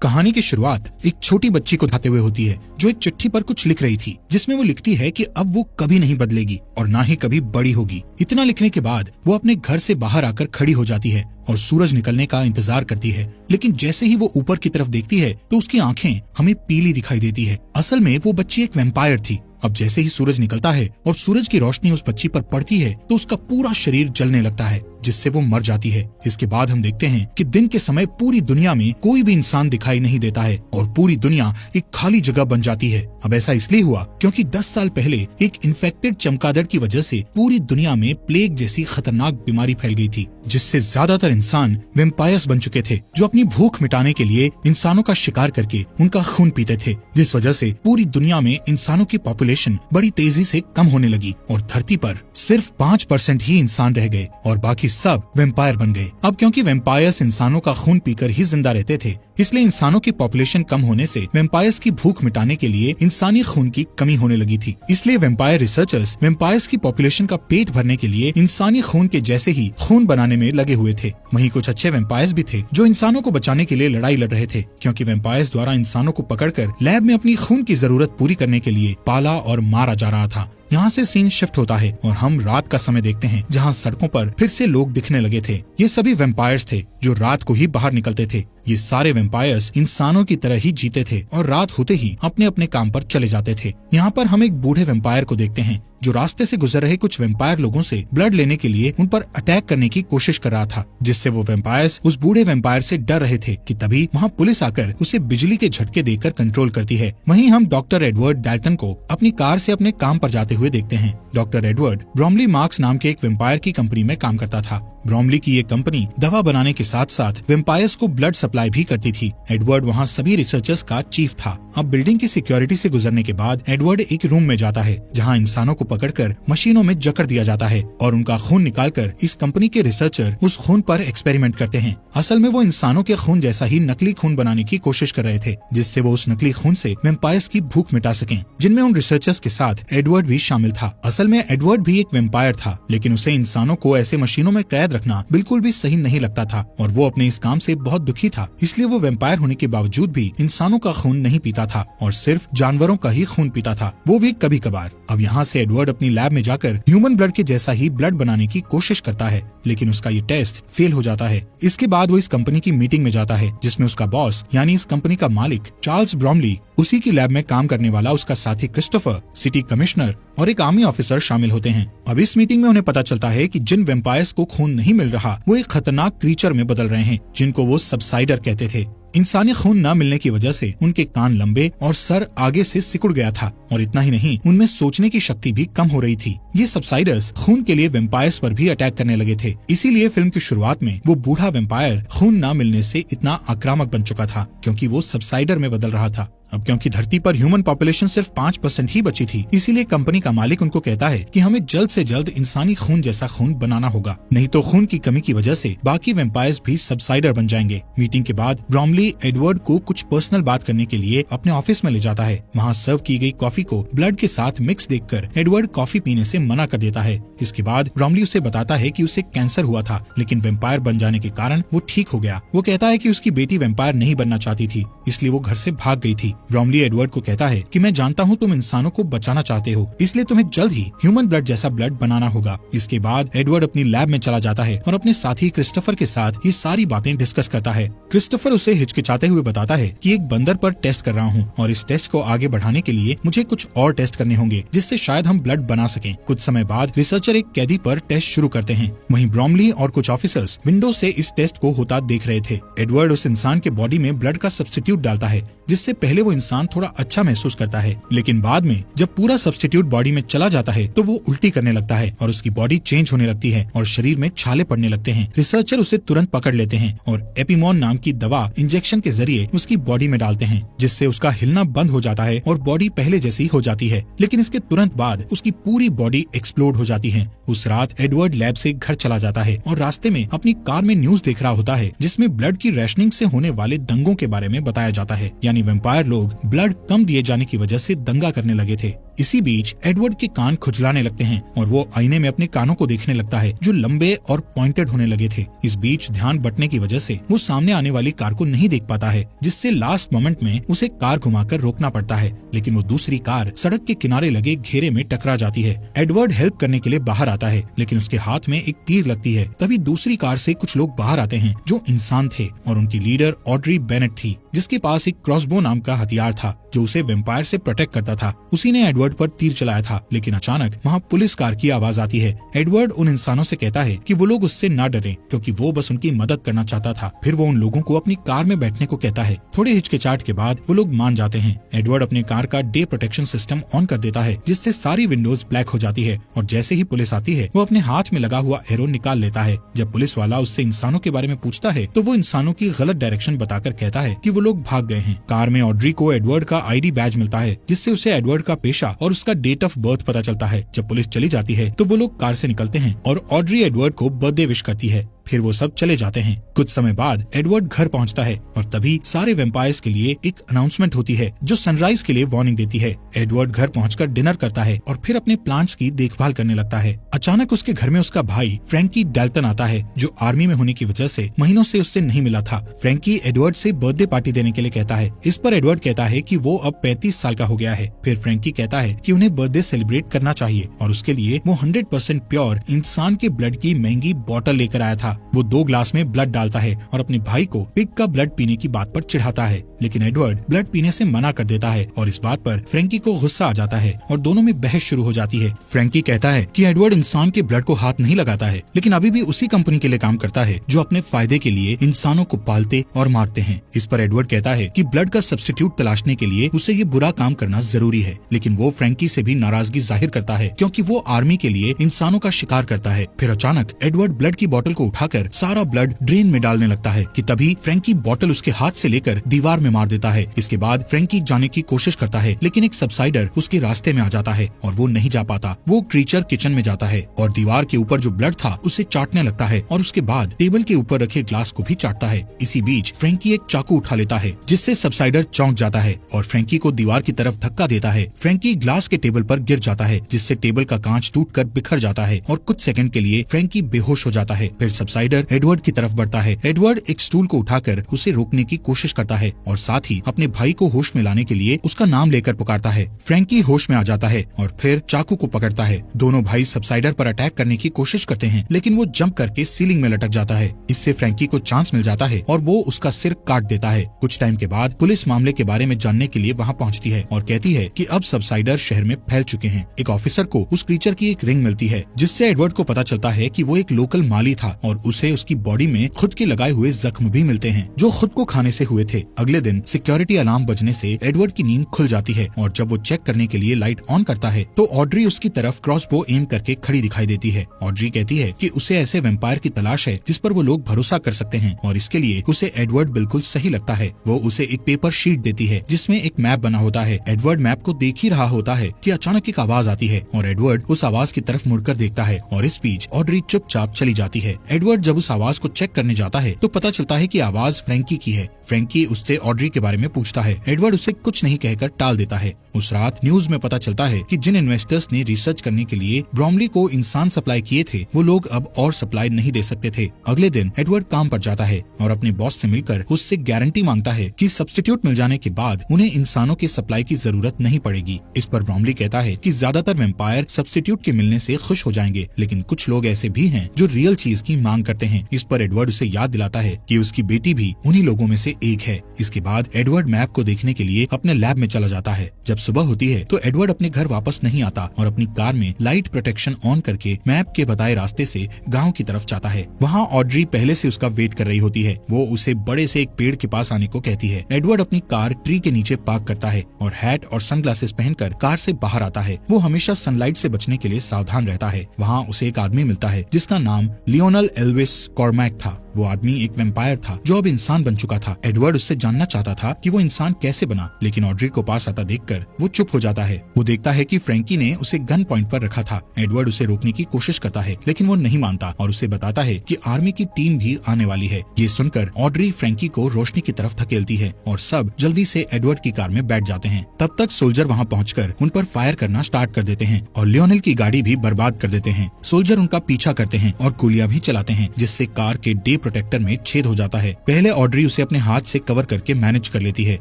कहानी की शुरुआत एक छोटी बच्ची को दिखाते हुए होती है जो एक चिट्ठी पर कुछ लिख रही थी, जिसमें वो लिखती है कि अब वो कभी नहीं बदलेगी और ना ही कभी बड़ी होगी। इतना लिखने के बाद वो अपने घर से बाहर आकर खड़ी हो जाती है और सूरज निकलने का इंतजार करती है। लेकिन जैसे ही वो ऊपर की तरफ देखती है तो उसकी आंखें हमें पीली दिखाई देती है। असल में वो बच्ची एक वैम्पायर थी। अब जैसे ही सूरज निकलता है और सूरज की रोशनी उस बच्ची पर पड़ती है तो उसका पूरा शरीर जलने लगता है, जिससे वो मर जाती है। इसके बाद हम देखते हैं कि दिन के समय पूरी दुनिया में कोई भी इंसान दिखाई नहीं देता है और पूरी दुनिया एक खाली जगह बन जाती है। अब ऐसा इसलिए हुआ क्योंकि 10 साल पहले एक इन्फेक्टेड चमगादड़ की वजह से पूरी दुनिया में प्लेग जैसी खतरनाक बीमारी फैल गई थी, जिससे ज्यादातर इंसान वैम्पायर्स बन चुके थे जो अपनी भूख मिटाने के लिए इंसानों का शिकार करके उनका खून पीते थे, जिस वजह से पूरी दुनिया में इंसानों की पॉपुलेशन बड़ी तेजी से कम होने लगी और धरती पर सिर्फ 5% ही इंसान रह गए और बाकी सब वैम्पायर बन गए। अब क्योंकि वैम्पायर्स इंसानों का खून पीकर ही जिंदा रहते थे, इसलिए इंसानों की पॉपुलेशन कम होने से वैम्पायर्स की भूख मिटाने के लिए इंसानी खून की कमी होने लगी थी। इसलिए वैम्पायर रिसर्चर्स वैम्पायर्स की पॉपुलेशन का पेट भरने के लिए इंसानी खून के जैसे ही खून बनाने में लगे हुए थे। वहीं कुछ अच्छे वैम्पायर्स भी थे जो इंसानों को बचाने के लिए लड़ाई लड़ रहे थे, क्योंकि वैम्पायर्स द्वारा इंसानों को पकड़कर लैब में अपनी खून की जरूरत पूरी करने के लिए पाला और मारा जा रहा था। यहाँ से सीन शिफ्ट होता है और हम रात का समय देखते हैं, जहाँ सड़कों पर फिर से लोग दिखने लगे थे। ये सभी वैम्पायर्स थे जो रात को ही बाहर निकलते थे। ये सारे वैम्पायर्स इंसानों की तरह ही जीते थे और रात होते ही अपने अपने काम पर चले जाते थे। यहाँ पर हम एक बूढ़े वैम्पायर को देखते हैं जो रास्ते से गुजर रहे कुछ वैम्पायर लोगों से ब्लड लेने के लिए उन पर अटैक करने की कोशिश कर रहा था, जिससे वो वैम्पायर्स उस बूढ़े वैम्पायर से डर रहे थे कि तभी वहाँ पुलिस आकर उसे बिजली के झटके देकर कंट्रोल करती है। वहीं हम डॉक्टर एडवर्ड डैल्टन को अपनी कार से अपने काम पर जाते हुए देखते हैं। डॉक्टर एडवर्ड ब्रोमली मार्क्स नाम के एक वैम्पायर की कंपनी में काम करता था। ब्रोमली की ये कंपनी दवा बनाने के साथ साथ वैम्पायर्स को ब्लड सप्लाई भी करती थी। एडवर्ड वहाँ सभी रिसर्चर्स का चीफ था। अब बिल्डिंग की सिक्योरिटी से गुजरने के बाद एडवर्ड एक रूम में जाता है जहाँ इंसानों को पकड़कर मशीनों में जकड़ दिया जाता है और उनका खून निकालकर इस कंपनी के रिसर्चर उस खून पर एक्सपेरिमेंट करते हैं। असल में वो इंसानों के खून जैसा ही नकली खून बनाने की कोशिश कर रहे थे, जिससे वो उस नकली खून से वैम्पायर्स की भूख मिटा सकें, जिनमें उन रिसर्चर्स के साथ एडवर्ड भी शामिल था। असल में एडवर्ड भी एक वैम्पायर था, लेकिन उसे इंसानों को ऐसे मशीनों में कैद रखना बिल्कुल भी सही नहीं लगता था और वो अपने इस काम से बहुत दुखी था। इसलिए वो वैम्पायर होने के बावजूद भी इंसानों का खून नहीं पीता था और सिर्फ जानवरों का ही खून पीता था, वो भी कभी कभार। अब यहाँ से एडवर्ड अपनी लैब में जाकर ह्यूमन ब्लड के जैसा ही ब्लड बनाने की कोशिश करता है, लेकिन उसका ये टेस्ट फेल हो जाता है। इसके बाद वो इस कंपनी की मीटिंग में जाता है, जिसमें उसका बॉस यानी इस कंपनी का मालिक चार्ल्स ब्रोमली, उसी की लैब में काम करने वाला उसका साथी क्रिस्टोफर, सिटी कमिश्नर और एक आर्मी ऑफिसर शामिल होते हैं। अब इस मीटिंग में उन्हें पता चलता है कि जिन वैम्पायर्स को खून नहीं मिल रहा वो एक खतरनाक क्रीचर में बदल रहे हैं, जिनको वो सबसाइडर कहते थे। इंसानी खून न मिलने की वजह से उनके कान लंबे और सर आगे से सिकुड़ गया था और इतना ही नहीं, उनमें सोचने की शक्ति भी कम हो रही थी। ये सबसाइडर्स खून के लिए वैम्पायर्स पर भी अटैक करने लगे थे। इसीलिए फिल्म की शुरुआत में वो बूढ़ा वैम्पायर खून न मिलने से इतना आक्रामक बन चुका था, क्योंकि वो सबसाइडर में बदल रहा था। अब क्योंकि धरती पर ह्यूमन पॉपुलेशन सिर्फ 5% ही बची थी, इसीलिए कंपनी का मालिक उनको कहता है कि हमें जल्द से जल्द इंसानी खून जैसा खून बनाना होगा, नहीं तो खून की कमी की वजह से बाकी वैम्पायर्स भी सबसाइडर बन जाएंगे। मीटिंग के बाद ब्रोमली एडवर्ड को कुछ पर्सनल बात करने के लिए अपने ऑफिस में ले जाता है। वहाँ सर्व की गई कॉफी को ब्लड के साथ मिक्स देखकर एडवर्ड कॉफी पीने से मना कर देता है। इसके बाद ब्रोमली उसे बताता है कि उसे कैंसर हुआ था, लेकिन वैम्पायर बन जाने के कारण वो ठीक हो गया। वो कहता है कि उसकी बेटी वैम्पायर नहीं बनना चाहती थी, इसलिए वो घर से भाग गई थी। ब्रोमली एडवर्ड को कहता है कि मैं जानता हूँ तुम इंसानों को बचाना चाहते हो, इसलिए तुम्हें जल्द ही ह्यूमन ब्लड जैसा ब्लड बनाना होगा। इसके बाद एडवर्ड अपनी लैब में चला जाता है और अपने साथी क्रिस्टोफर के साथ ये सारी बातें डिस्कस करता है। क्रिस्टोफर उसे हिचकिचाते हुए बताता है कि एक बंदर पर टेस्ट कर रहा हूँ और इस टेस्ट को आगे बढ़ाने के लिए मुझे कुछ और टेस्ट करने होंगे, जिससे शायद हम ब्लड बना सकें। कुछ समय बाद रिसर्चर एक कैदी पर टेस्ट शुरू करते हैं। वहीं ब्रोमली और कुछ ऑफिसर्स विंडो से इस टेस्ट को होता देख रहे थे। एडवर्ड उस इंसान के बॉडी में ब्लड का सब्स्टिट्यूट डालता है, जिससे पहले वो इंसान थोड़ा अच्छा महसूस करता है, लेकिन बाद में जब पूरा सब्स्टिट्यूट बॉडी में चला जाता है तो वो उल्टी करने लगता है और उसकी बॉडी चेंज होने लगती है और शरीर में छाले पड़ने लगते हैं। रिसर्चर उसे तुरंत पकड़ लेते हैं और एपिमोन नाम की दवा इंजेक्शन के जरिए उसकी बॉडी में डालते हैं, जिससे उसका हिलना बंद हो जाता है और बॉडी पहले जैसी हो जाती है। लेकिन इसके तुरंत बाद उसकी पूरी बॉडी एक्सप्लोड हो जाती है। उस रात एडवर्ड लैब से घर चला जाता है और रास्ते में अपनी कार में न्यूज देख रहा होता है, जिसमें ब्लड की रैशनिंग से होने वाले दंगों के बारे में बताया जाता है। यानी वैम्पायर लोग ब्लड कम दिए जाने की वजह से दंगा करने लगे थे। इसी बीच एडवर्ड के कान खुजलाने लगते हैं और वो आईने में अपने कानों को देखने लगता है जो लंबे और पॉइंटेड होने लगे थे। इस बीच ध्यान बंटने की वजह से वो सामने आने वाली कार को नहीं देख पाता है, जिससे लास्ट मोमेंट में उसे कार घुमाकर रोकना पड़ता है, लेकिन वो दूसरी कार सड़क के किनारे लगे घेरे में टकरा जाती है। एडवर्ड हेल्प करने के लिए बाहर आता है, लेकिन उसके हाथ में एक तीर लगती है। तभी दूसरी कार से कुछ लोग बाहर आते हैं जो इंसान थे और उनकी लीडर ऑड्री बेनेट थी, जिसके पास एक क्रॉसबो नाम का हथियार था जो उसे वेम्पायर से प्रोटेक्ट करता था। उसी ने एडवर्ड पर तीर चलाया था, लेकिन अचानक वहाँ पुलिस कार की आवाज आती है। एडवर्ड उन इंसानों से कहता है कि वो लोग उससे ना डरें, क्योंकि वो बस उनकी मदद करना चाहता था। फिर वो उन लोगों को अपनी कार में बैठने को कहता है। थोड़े हिचकिचाहट के बाद वो लोग मान जाते हैं। एडवर्ड अपने कार का डे प्रोटेक्शन सिस्टम ऑन कर देता है, जिससे सारी विंडोज ब्लैक हो जाती है, और जैसे ही पुलिस आती है वो अपने हाथ में लगा हुआ एरो निकाल लेता है। जब पुलिस वाला उससे इंसानों के बारे में पूछता है तो वो इंसानों की गलत डायरेक्शन बताकर कहता है कि वो लोग भाग गए हैं। कार में ऑड्री को एडवर्ड का आईडी बैज मिलता है, जिससे उसे एडवर्ड का पेशा और उसका डेट ऑफ बर्थ पता चलता है। जब पुलिस चली जाती है तो वो लोग कार से निकलते हैं और ऑड्री एडवर्ड को बर्थडे विश करती है। फिर वो सब चले जाते हैं। कुछ समय बाद एडवर्ड घर पहुंचता है और तभी सारे वेम्पायर्स के लिए एक अनाउंसमेंट होती है जो सनराइज के लिए वार्निंग देती है। एडवर्ड घर पहुंचकर डिनर करता है और फिर अपने प्लांट्स की देखभाल करने लगता है। अचानक उसके घर में उसका भाई फ्रैंकी डेल्टन आता है, जो आर्मी में होने की वजह से महीनों से उससे नहीं मिला था। फ्रैंकी एडवर्ड से बर्थडे पार्टी देने के लिए कहता है। इस पर एडवर्ड कहता है कि वो अब 35 साल का हो गया है। फिर फ्रैंकी कहता है कि उन्हें बर्थडे सेलिब्रेट करना चाहिए और उसके लिए वो 100% प्योर इंसान के ब्लड की महंगी बोतल लेकर आया था। वो 2 ग्लास में ब्लड डालता है और अपने भाई को पिग का ब्लड पीने की बात पर चिढ़ाता है, लेकिन एडवर्ड ब्लड पीने से मना कर देता है और इस बात पर फ्रैंकी को गुस्सा आ जाता है और दोनों में बहस शुरू हो जाती है। फ्रैंकी कहता है कि एडवर्ड इंसान के ब्लड को हाथ नहीं लगाता है, लेकिन अभी भी उसी कंपनी के लिए काम करता है जो अपने फायदे के लिए इंसानों को पालते और मारते हैं। इस पर एडवर्ड कहता है कि ब्लड का सब्स्टिट्यूट तलाशने के लिए उसे ये बुरा काम करना जरूरी है, लेकिन वो फ्रैंकी से भी नाराजगी जाहिर करता है क्योंकि वो आर्मी के लिए इंसानों का शिकार करता है। फिर अचानक एडवर्ड ब्लड की बोतल को उठाकर सारा ब्लड ड्रेन में डालने लगता है कि तभी फ्रैंकी बोतल उसके हाथ से लेकर दीवार में मार देता है। इसके बाद फ्रैंकी जाने की कोशिश करता है, लेकिन एक सबसाइडर उसके रास्ते में आ जाता है और वो नहीं जा पाता। वो क्रीचर किचन में जाता है और दीवार के ऊपर जो ब्लड था उसे चाटने लगता है और उसके बाद टेबल के ऊपर रखे ग्लास को भी चाटता है। इसी बीच फ्रैंकी एक चाकू उठा लेता है, जिससे सबसाइडर चौंक जाता है और फ्रैंकी को दीवार की तरफ धक्का देता है। फ्रैंकी ग्लास के टेबल पर गिर जाता है, जिससे टेबल का कांच टूटकर बिखर जाता है और कुछ सेकंड के लिए फ्रैंकी बेहोश हो जाता है। फिर सबसाइडर एडवर्ड की तरफ बढ़ता है। एडवर्ड एक स्टूल को उठाकर उसे रोकने की कोशिश करता है और साथ ही अपने भाई को होश में लाने के लिए उसका नाम लेकर पुकारता है। फ्रैंकी होश में आ जाता है और फिर चाकू को पकड़ता है। दोनों भाई सबसाइडर पर अटैक करने की कोशिश करते हैं, लेकिन वो जंप करके सीलिंग में लटक जाता है। इससे फ्रैंकी को चांस मिल जाता है और वो उसका सिर काट देता है। कुछ टाइम के बाद पुलिस मामले के बारे में जानने के लिए वहाँ पहुँचती है और कहती है कि अब सबसाइडर शहर में फैल चुके हैं। एक ऑफिसर को उस क्रीचर की एक रिंग मिलती है, जिससे एडवर्ड को पता चलता है कि वो एक लोकल माली था और उसे उसकी बॉडी में खुद के लगाए हुए जख्म भी मिलते हैं जो खुद को खाने से हुए थे। अगले दिन सिक्योरिटी अलार्म बजने से एडवर्ड की नींद खुल जाती है और जब वो चेक करने के लिए लाइट ऑन करता है तो ऑड्री उसकी तरफ क्रॉसबो एम करके खड़ी दिखाई देती है। ऑड्री कहती है कि उसे ऐसे वेम्पायर की तलाश है जिस पर वो लोग भरोसा कर सकते हैं और इसके लिए उसे एडवर्ड बिल्कुल सही लगता है। वो उसे एक पेपर शीट देती है जिसमें एक मैप बना होता है। एडवर्ड मैप को देख ही रहा होता है कि अचानक एक आवाज आती है और एडवर्ड उस आवाज की तरफ मुड़कर देखता है और इस बीच ऑड्री चुपचाप चली जाती है। एडवर्ड जब उस आवाज को चेक करने जाता है तो पता चलता है कि आवाज फ्रैंकी की है। फ्रैंकी उससे ऑड्री के बारे में पूछता है। एडवर्ड उसे कुछ नहीं कहकर टाल देता है। उस रात न्यूज में पता चलता है कि जिन इन्वेस्टर्स ने रिसर्च करने के लिए ब्रॉमली को इंसान सप्लाई किए थे वो लोग अब और सप्लाई नहीं दे सकते थे। अगले दिन एडवर्ड काम पर जाता है और अपने बॉस से मिलकर उससे गारंटी मांगता है कि सब्स्टिट्यूट मिल जाने के बाद उन्हें इंसानों के सप्लाई की जरूरत नहीं पड़ेगी। इस पर ब्रॉमली कहता है कि ज्यादातर वेम्पायर सब्स्टिट्यूट के मिलने से खुश हो जाएंगे, लेकिन कुछ लोग ऐसे भी हैं जो रियल चीज की मांग करते हैं। इस पर एडवर्ड उसे याद दिलाता है कि उसकी बेटी भी उन्हीं लोगों में से एक है। इसके बाद एडवर्ड मैप को देखने के लिए अपने लैब में चला जाता है। जब सुबह होती है तो एडवर्ड अपने घर वापस नहीं आता और अपनी कार में लाइट प्रोटेक्शन ऑन करके मैप के बताए रास्ते से गांव की तरफ जाता है। वहाँ ऑड्री पहले से उसका वेट कर रही होती है। वो उसे बड़े से एक पेड़ के पास आने को कहती है। एडवर्ड अपनी कार ट्री के नीचे पार्क करता है और हैट और सनग्लासेस पहनकर कार से बाहर आता है। वो हमेशा सनलाइट से बचने के लिए सावधान रहता है। वहाँ उसे एक आदमी मिलता है जिसका नाम लियोनल एल्विस कॉर्मैक था। वो आदमी एक वेम्पायर था जो अब इंसान बन चुका था। एडवर्ड उससे जानना चाहता था कि वो इंसान कैसे बना, लेकिन ऑड्री को पास आता देखकर वो चुप हो जाता है। वो देखता है कि फ्रैंकी ने उसे गन पॉइंट पर रखा था। एडवर्ड उसे रोकने की कोशिश करता है, लेकिन वो नहीं मानता और उसे बताता है कि आर्मी की टीम भी आने वाली है। ये सुनकर ऑड्री फ्रैंकी को रोशनी की तरफ धकेलती है और सब जल्दी से एडवर्ड की कार में बैठ जाते हैं। तब तक सोल्जर वहाँ पहुंचकर उन पर फायर करना स्टार्ट कर देते हैं और लियोनेल की गाड़ी भी बर्बाद कर देते हैं। सोल्जर उनका पीछा करते हैं और गोलियां भी चलाते हैं, जिससे कार के डे प्रोटेक्टर में छेद हो जाता है। पहले ऑड्री उसे अपने हाथ से कवर करके मैनेज कर लेती है,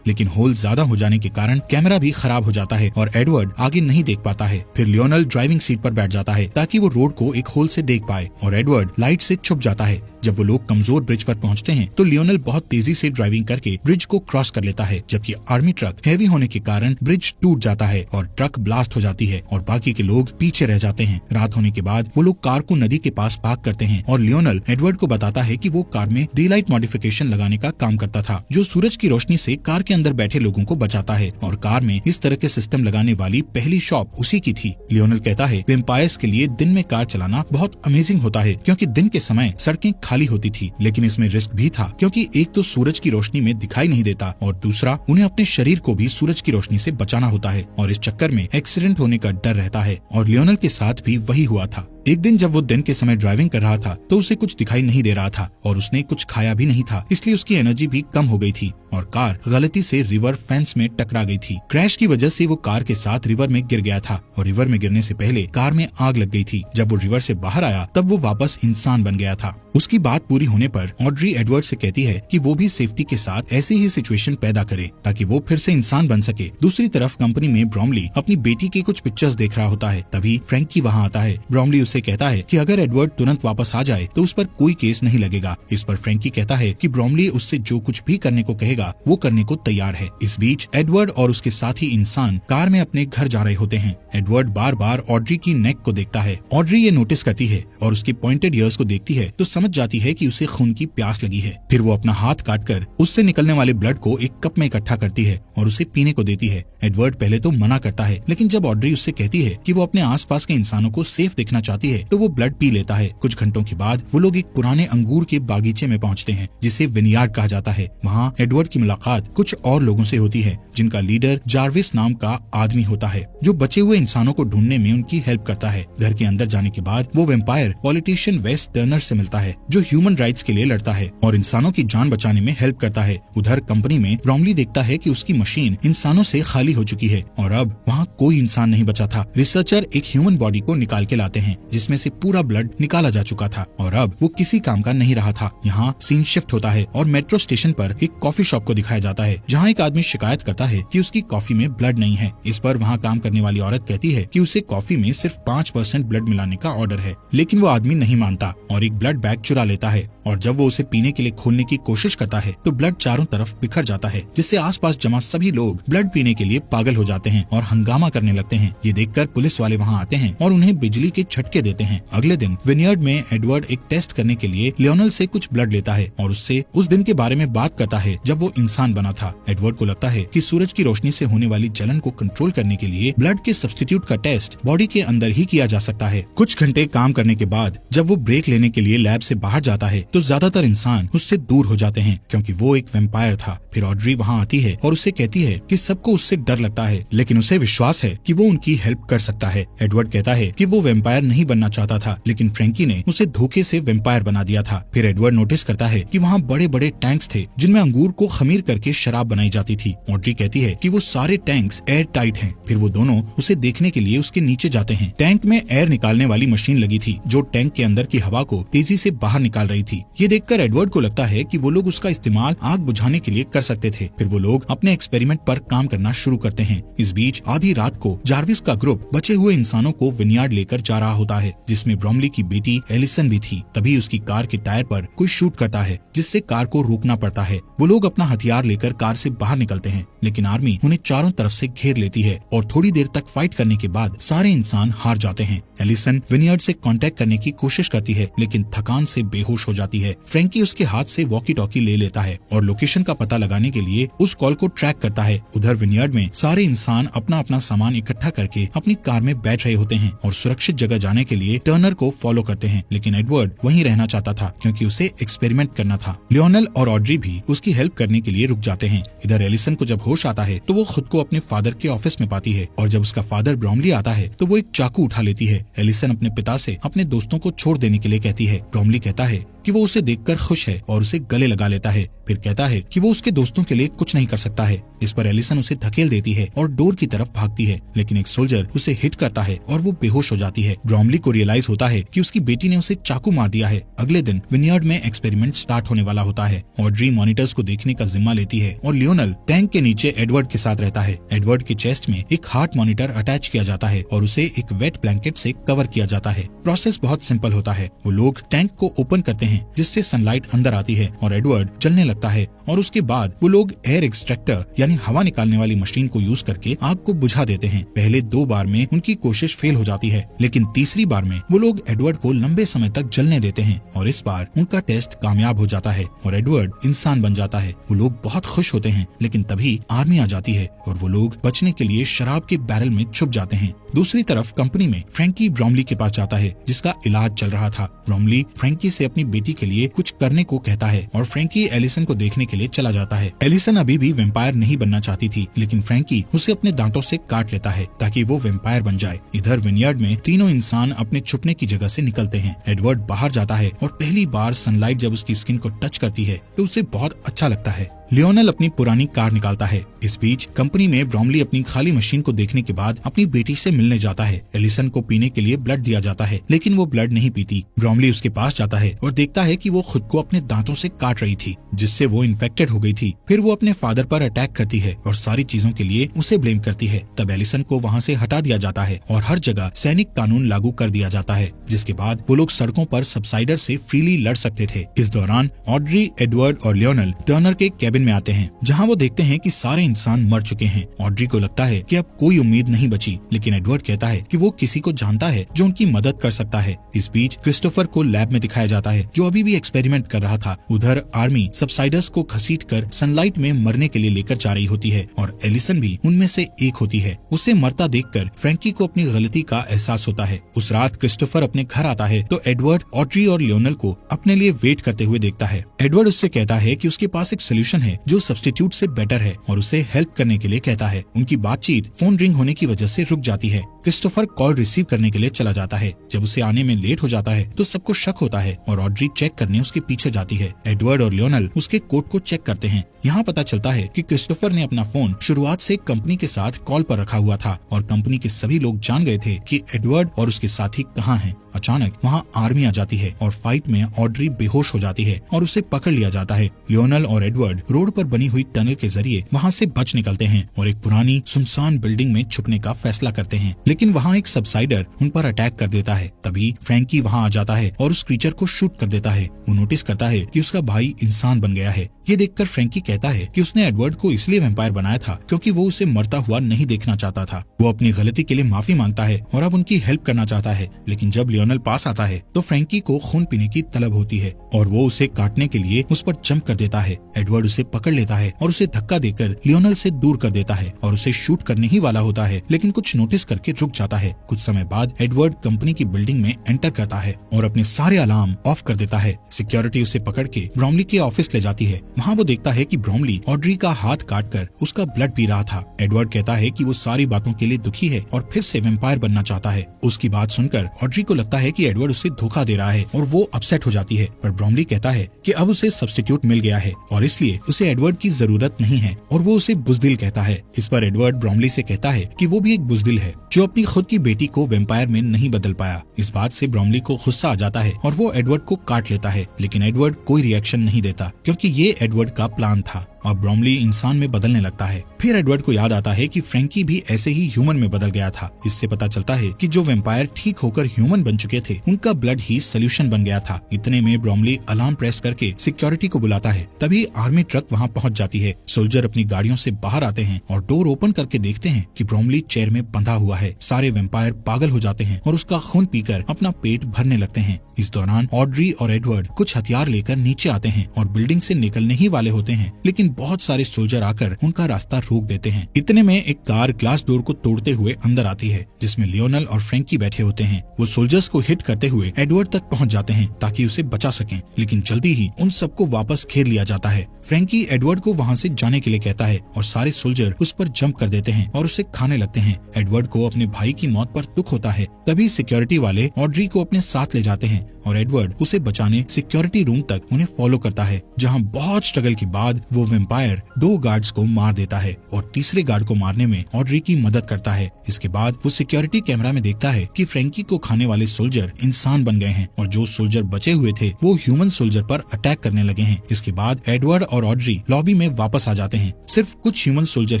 लेकिन होल ज्यादा हो जाने के कारण कैमरा भी खराब हो जाता है और एडवर्ड आगे नहीं देख पाता है। फिर लियोनेल ड्राइविंग सीट पर बैठ जाता है ताकि वो रोड को एक होल से देख पाए और एडवर्ड लाइट से छुप जाता है। जब वो लोग कमजोर ब्रिज पर पहुंचते हैं तो लियोनेल बहुत तेजी से ड्राइविंग करके ब्रिज को क्रॉस कर लेता है, जबकि आर्मी ट्रक हैवी होने के कारण ब्रिज टूट जाता है और ट्रक ब्लास्ट हो जाती है और बाकी के लोग पीछे रह जाते हैं। रात होने के बाद वो लोग कार को नदी के पास पार्क करते हैं और लियोनेल एडवर्ड को बताता है कि वो कार में डे लाइट मॉडिफिकेशन लगाने का काम करता था, जो सूरज की रोशनी से कार के अंदर बैठे लोगों को बचाता है और कार में इस तरह के सिस्टम लगाने वाली पहली शॉप उसी की थी। लियोनेल कहता है वेम्पायर्स के लिए दिन में कार चलाना बहुत अमेजिंग होता है, क्योंकि दिन के समय सड़कें खाली होती थी, लेकिन इसमें रिस्क भी था, क्योंकि एक तो सूरज की रोशनी में दिखाई नहीं देता और दूसरा उन्हें अपने शरीर को भी सूरज की रोशनी से बचाना होता है और इस चक्कर में एक्सीडेंट होने का डर रहता है। और लियोनेल के साथ भी वही हुआ था। एक दिन जब वो दिन के समय ड्राइविंग कर रहा था तो उसे कुछ दिखाई नहीं दे रहा था और उसने कुछ खाया भी नहीं था, इसलिए उसकी एनर्जी भी कम हो गई थी और कार गलती से रिवर फेंस में टकरा गई थी। क्रैश की वजह से वो कार के साथ रिवर में गिर गया था और रिवर में गिरने से पहले कार में आग लग गई थी। जब वो रिवर से बाहर आया तब वो वापस इंसान बन गया था। उसकी बात पूरी होने पर ऑड्री एडवर्ड से कहती है कि वो भी सेफ्टी के साथ ऐसी ही सिचुएशन पैदा करे ताकि वो फिर से इंसान बन सके। दूसरी तरफ कंपनी में ब्रॉमली अपनी बेटी के कुछ पिक्चर्स देख रहा होता है, तभी फ्रैंकी वहाँ आता है। ब्रॉमली उसे कहता है कि अगर एडवर्ड तुरंत वापस आ जाए तो उस पर कोई केस नहीं लगेगा। इस पर फ्रैंकी कहता है कि ब्रॉमली उससे जो कुछ भी करने को कहेगा वो करने को तैयार है। इस बीच एडवर्ड और उसके साथी इंसान कार में अपने घर जा रहे होते हैं। एडवर्ड बार बार ऑड्री की नेक को देखता है। ऑड्री ये नोटिस करती है और उसकी पॉइंटेड ईयर्स को देखती है तो समझ जाती है कि उसे खून की प्यास लगी है। फिर वो अपना हाथ काटकर उससे निकलने वाले ब्लड को एक कप में इकट्ठा करती है और उसे पीने को देती है। एडवर्ड पहले तो मना करता है, लेकिन जब ऑड्री उससे कहती है कि वो अपने आसपास के इंसानों को सेफ देखना चाहती है तो वो ब्लड पी लेता है। कुछ घंटों के बाद वो लोग एक पुराने अंगूर के बागीचे में पहुंचते हैं, जिसे विनयार्ड कहा जाता है। वहाँ एडवर्ड की मुलाकात कुछ और लोगों से होती है, जिनका लीडर जार्विस नाम का आदमी होता है, जो बचे हुए इंसानों को ढूंढने में उनकी हेल्प करता है। घर के अंदर जाने के बाद वो वेम्पायर पॉलिटिशियन वेस टर्नर से मिलता है, जो ह्यूमन राइट्स के लिए लड़ता है और इंसानों की जान बचाने में हेल्प करता है। उधर कंपनी में ब्रॉमली देखता है कि उसकी मशीन इंसानों से खाली हो चुकी है और अब वहाँ कोई इंसान नहीं बचा था। रिसर्चर एक ह्यूमन बॉडी को निकाल के लाते हैं, जिसमें से पूरा ब्लड निकाला जा चुका था और अब वो किसी काम का नहीं रहा था। यहाँ सीन शिफ्ट होता है और मेट्रो स्टेशन पर एक कॉफी शॉप को दिखाया जाता है, जहाँ एक आदमी शिकायत करता है कि उसकी कॉफी में ब्लड नहीं है। इस पर वहाँ काम करने वाली औरत कहती है कि उसे कॉफी में सिर्फ 5% ब्लड मिलाने का ऑर्डर है, लेकिन वो आदमी नहीं मानता और एक ब्लड बैग चुरा लेता है और जब वो उसे पीने के लिए खोलने की कोशिश करता है तो ब्लड चारों तरफ बिखर जाता है, जिससे आसपास जमा सभी लोग ब्लड पीने के लिए पागल हो जाते हैं और हंगामा करने लगते हैं। ये देखकर पुलिस वाले वहाँ आते हैं और उन्हें बिजली के झटके देते हैं। अगले दिन विनयार्ड में एडवर्ड एक टेस्ट करने के लिए लियोनेल से कुछ ब्लड लेता है और उससे उस दिन के बारे में बात करता है जब वो इंसान बना था। एडवर्ड को लगता है कि सूरज की रोशनी से होने वाली जलन को कंट्रोल करने के लिए ब्लड के सब्स्टिट्यूट का टेस्ट बॉडी के अंदर ही किया जा सकता है। कुछ घंटे काम करने के बाद जब वो ब्रेक लेने के लिए लैब से बाहर जाता है तो ज्यादातर इंसान उससे दूर हो जाते हैं, क्योंकि वो एक वेम्पायर था। फिर ऑड्री वहाँ आती है और उससे कहती है कि सबको उससे डर लगता है, लेकिन उसे विश्वास है कि वो उनकी हेल्प कर सकता है। एडवर्ड कहता है कि वो वेम्पायर नहीं बनना चाहता था, लेकिन फ्रैंकी ने उसे धोखे से वेम्पायर बना दिया था। फिर एडवर्ड नोटिस करता है कि वहाँ बड़े बड़े टैंक्स थे जिनमें अंगूर को खमीर करके शराब बनाई जाती थी। ऑड्री कहती है कि वो सारे टैंक्स एयर टाइट हैं। फिर वो दोनों उसे देखने के लिए उसके नीचे जाते हैं। टैंक में एयर निकालने वाली मशीन लगी थी, जो टैंक के अंदर की हवा को तेजी से बाहर निकाल रही थी। ये देखकर एडवर्ड को लगता है कि वो लोग उसका इस्तेमाल आग बुझाने के लिए कर सकते थे। फिर वो लोग अपने एक्सपेरिमेंट पर काम करना शुरू करते हैं। इस बीच आधी रात को जार्विस का ग्रुप बचे हुए इंसानों को विनयार्ड लेकर जा रहा होता है, जिसमें ब्रॉमली की बेटी एलिसन भी थी। तभी उसकी कार के टायर पर कोई शूट करता है, जिससे कार को रोकना पड़ता है। वो लोग अपना हथियार लेकर कार से बाहर निकलते हैं, लेकिन आर्मी उन्हें चारों तरफ से घेर लेती है और थोड़ी देर तक फाइट करने के बाद सारे इंसान हार जाते हैं। एलिसन विनयार्ड से कांटेक्ट करने की कोशिश करती है, लेकिन थकान थकान से बेहोश हो जाती है। फ्रैंकी उसके हाथ से वॉकी टॉकी ले लेता है और लोकेशन का पता लगाने के लिए उस कॉल को ट्रैक करता है। उधर विनयार्ड में सारे इंसान अपना अपना सामान इकट्ठा करके अपनी कार में बैठ रहे होते हैं और सुरक्षित जगह जाने के लिए टर्नर को फॉलो करते हैं, लेकिन एडवर्ड वहीं रहना चाहता था क्योंकि उसे एक्सपेरिमेंट करना था। लियोनेल और ऑड्री भी उसकी हेल्प करने के लिए रुक जाते हैं। इधर एलिसन को जब होश आता है तो वो खुद को अपने फादर के ऑफिस में पाती है और जब उसका फादर ब्रॉमली आता है तो वो एक चाकू उठा लेती है। एलिसन अपने पिता से अपने दोस्तों को छोड़ देने के लिए कहती है। ब्रॉमली कहता है कि वो उसे देखकर खुश है और उसे गले लगा लेता है। फिर कहता है कि वो उसके दोस्तों के लिए कुछ नहीं कर सकता है। इस पर एलिसन उसे धकेल देती है और डोर की तरफ भागती है, लेकिन एक सोल्जर उसे हिट करता है और वो बेहोश हो जाती है। ब्रॉमली को रियलाइज होता है कि उसकी बेटी ने उसे चाकू मार दिया है। अगले दिन विनयार्ड में एक्सपेरिमेंट स्टार्ट होने वाला होता है। ऑड्री मॉनिटर्स को देखने का जिम्मा लेती है और लियोनेल टैंक के नीचे एडवर्ड के साथ रहता है। एडवर्ड के चेस्ट में एक हार्ट मॉनिटर अटैच किया जाता है और उसे एक वेट ब्लैंकेट से कवर किया जाता है। प्रोसेस बहुत सिंपल होता है। वो लोग टैंक को ओपन करते हैं जिससे सनलाइट अंदर आती है और एडवर्ड जलने लगता है और उसके बाद वो लोग एयर एक्सट्रैक्टर यानी हवा निकालने वाली मशीन को यूज करके आग को बुझा देते हैं। पहले 2 बार में उनकी कोशिश फेल हो जाती है, लेकिन तीसरी बार में वो लोग एडवर्ड को लंबे समय तक जलने देते हैं और इस बार उनका टेस्ट कामयाब हो जाता है और एडवर्ड इंसान बन जाता है। वो लोग बहुत खुश होते हैं, लेकिन तभी आर्मी आ जाती है और वो लोग बचने के लिए शराब के बैरल में छुप जाते हैं। दूसरी तरफ कंपनी में फ्रैंकी ब्रॉमली के पास जाता है जिसका इलाज चल रहा था। ब्रॉमली फ्रैंकी से अपनी बेटी के लिए कुछ करने को कहता है और फ्रैंकी एलिसन को देखने के लिए चला जाता है। एलिसन अभी भी वेम्पायर नहीं बनना चाहती थी, लेकिन फ्रैंकी उसे अपने दांतों से काट लेता है ताकि वो वेम्पायर बन जाए। इधर विनयार्ड में तीनों इंसान अपने छुपने की जगह से निकलते हैं। एडवर्ड बाहर जाता है और पहली बार सनलाइट जब उसकी स्किन को टच करती है तो उसे बहुत अच्छा लगता है। लियोनेल अपनी पुरानी कार निकालता है। इस बीच कंपनी में ब्रॉमली अपनी खाली मशीन को देखने के बाद अपनी बेटी से मिलने जाता है। एलिसन को पीने के लिए ब्लड दिया जाता है, लेकिन वो ब्लड नहीं पीती। ब्रॉमली उसके पास जाता है और देखता है कि वो खुद को अपने दांतों से काट रही थी, जिससे वो इन्फेक्टेड हो गई थी। फिर वो अपने फादर पर अटैक करती है और सारी चीजों के लिए उसे ब्लेम करती है। तब एलिसन को वहाँ से हटा दिया जाता है और हर जगह सैनिक कानून लागू कर दिया जाता है, जिसके बाद वो लोग सड़कों पर सबसाइडर से फ्रीली लड़ सकते थे। इस दौरान ऑड्री, एडवर्ड और लियोनेल टर्नर के कैबिन में आते हैं, जहां वो देखते हैं कि सारे इंसान मर चुके हैं। ऑड्री को लगता है कि अब कोई उम्मीद नहीं बची, लेकिन एडवर्ड कहता है कि वो किसी को जानता है जो उनकी मदद कर सकता है। इस बीच क्रिस्टोफर को लैब में दिखाया जाता है जो अभी भी एक्सपेरिमेंट कर रहा था। उधर आर्मी सबसाइडर्स को घसीटकर सनलाइट में मरने के लिए लेकर जा रही होती है और एलिसन भी उनमें से एक होती है। उसे मरता देखकर फ्रैंकी को अपनी गलती का एहसास होता है। उस रात क्रिस्टोफर अपने घर आता है तो एडवर्ड ऑड्री और लियोनेल को अपने लिए वेट करते हुए देखता है। एडवर्ड उससे कहता है कि उसके पास एक सोल्यूशन है जो सब्स्टिट्यूट से बेटर है और उसे हेल्प करने के लिए कहता है। उनकी बातचीत फोन रिंग होने की वजह से रुक जाती है। क्रिस्टोफर कॉल रिसीव करने के लिए चला जाता है। जब उसे आने में लेट हो जाता है तो सबको शक होता है और ऑड्री चेक करने उसके पीछे जाती है। एडवर्ड और लियोनेल उसके कोट को चेक करते हैं। यहाँ पता चलता है कि क्रिस्टोफर ने अपना फोन शुरुआत से कंपनी के साथ कॉल पर रखा हुआ था और कंपनी के सभी लोग जान गए थे कि एडवर्ड और उसके साथी कहाँ हैं। अचानक वहाँ आर्मी आ जाती है और फाइट में ऑड्री बेहोश हो जाती है और उसे पकड़ लिया जाता है। लियोनेल और एडवर्ड रोड पर बनी हुई टनल के जरिए वहाँ से बच निकलते हैं और एक पुरानी सुनसान बिल्डिंग में छुपने का फैसला करते हैं, लेकिन वहाँ एक सबसाइडर उन पर अटैक कर देता है। तभी फ्रैंकी वहाँ आ जाता है और उस क्रीचर को शूट कर देता है। वो नोटिस करता है कि उसका भाई इंसान बन गया है। ये देखकर फ्रैंकी कहता है कि उसने एडवर्ड को इसलिए वैम्पायर बनाया था क्योंकि वो उसे मरता हुआ नहीं देखना चाहता था। वो अपनी गलती के लिए माफी मांगता है और अब उनकी हेल्प करना चाहता है, लेकिन जब लियोनेल पास आता है तो फ्रैंकी को खून पीने की तलब होती है और वो उसे काटने के लिए उस पर जंप कर देता है। एडवर्ड उसे पकड़ लेता है और उसे धक्का देकर लियोनेल से दूर कर देता है और उसे शूट करने ही वाला होता है, लेकिन कुछ नोटिस करके रुक जाता है। कुछ समय बाद एडवर्ड कंपनी की बिल्डिंग में एंटर करता है और अपने सारे अलार्म ऑफ कर देता है। सिक्योरिटी उसे पकड़ के ब्रॉमली के ऑफिस ले जाती है। वहाँ वो देखता है कि ब्रॉमली ऑड्री का हाथ काटकर उसका ब्लड पी रहा था। एडवर्ड कहता है कि वो सारी बातों के लिए दुखी है और फिर से वैम्पायर बनना चाहता है। उसकी बात सुनकर ऑड्री को लगता है कि एडवर्ड उसे धोखा दे रहा है और वो अपसेट हो जाती है, पर ब्रॉमली कहता है कि अब उसे सब्स्टिट्यूट मिल गया है और इसलिए उसे एडवर्ड की जरूरत नहीं है और वो उसे बुजदिल कहता है। इस पर एडवर्ड ब्रॉमली से कहता है कि वो भी एक बुजदिल है जो अपनी खुद की बेटी को वैम्पायर में नहीं बदल पाया। इस बात से ब्रॉमली को गुस्सा आ जाता है और वो एडवर्ड को काट लेता है, लेकिन एडवर्ड कोई रिएक्शन नहीं देता क्योंकि ये एडवर्ड का प्लान था। अब ब्रोमली इंसान में बदलने लगता है। फिर एडवर्ड को याद आता है कि फ्रैंकी भी ऐसे ही ह्यूमन में बदल गया था। इससे पता चलता है कि जो वैम्पायर ठीक होकर ह्यूमन बन चुके थे उनका ब्लड ही सोल्यूशन बन गया था। इतने में ब्रोमली अलार्म प्रेस करके सिक्योरिटी को बुलाता है। तभी आर्मी ट्रक वहाँ पहुँच जाती है। सोल्जर अपनी गाड़ियों से बाहर आते हैं और डोर ओपन करके देखते हैं कि ब्रोमली चेयर में बंधा हुआ है। सारे वैम्पायर पागल हो जाते हैं और उसका खून पीकर अपना पेट भरने लगते हैं। इस दौरान ऑड्री और एडवर्ड कुछ हथियार लेकर नीचे आते हैं और बिल्डिंग से निकलने ही वाले होते हैं, लेकिन बहुत सारे सोल्जर आकर उनका रास्ता रोक देते हैं। इतने में एक कार ग्लास डोर को तोड़ते हुए अंदर आती है, जिसमें लियोनल और फ्रैंकी बैठे होते हैं। वो सोल्जर्स को हिट करते हुए एडवर्ड तक पहुंच जाते हैं ताकि उसे बचा सकें, लेकिन जल्दी ही उन सबको वापस घेर लिया जाता है। फ्रैंकी एडवर्ड को वहां से जाने के लिए कहता है और सारे सोल्जर उस पर जंप कर देते हैं और उसे खाने लगते हैं। एडवर्ड को अपने भाई की मौत पर दुख होता है। तभी सिक्योरिटी वाले ऑड्री को अपने साथ ले जाते हैं और एडवर्ड उसे बचाने सिक्योरिटी रूम तक उन्हें फॉलो करता है, जहां बहुत स्ट्रगल के बाद वो वैम्पायर 2 गार्ड्स को मार देता है और तीसरे गार्ड को मारने में ऑड्री की मदद करता है। इसके बाद वो सिक्योरिटी कैमरा में देखता है कि फ्रैंकी को खाने वाले सोल्जर इंसान बन गए हैं और जो सोल्जर बचे हुए थे वो ह्यूमन सोल्जर पर अटैक करने लगे हैं। इसके बाद एडवर्ड और ऑड्री लॉबी में वापस आ जाते हैं। सिर्फ कुछ ह्यूमन सोल्जर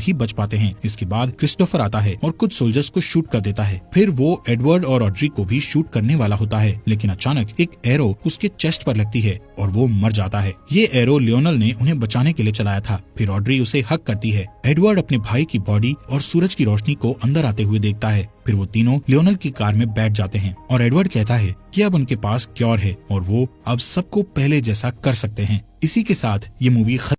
ही बच पाते हैं। इसके बाद क्रिस्टोफर आता है और कुछ सोल्जर्स को शूट कर देता है। फिर वो एडवर्ड और ऑड्री को भी शूट करने वाला होता है, लेकिन अचानक एक एरो उसके चेस्ट पर लगती है और वो मर जाता है। ये एरो लियोनल ने उन्हें बचाने के लिए चलाया था। फिर ऑड्री उसे हक करती है। एडवर्ड अपने भाई की बॉडी और सूरज की रोशनी को अंदर आते हुए देखता है। फिर वो तीनों लियोनल की कार में बैठ जाते हैं और एडवर्ड कहता है कि अब उनके पास क्योर है और वो अब सबको पहले जैसा कर सकते हैं। इसी के साथ ये मूवी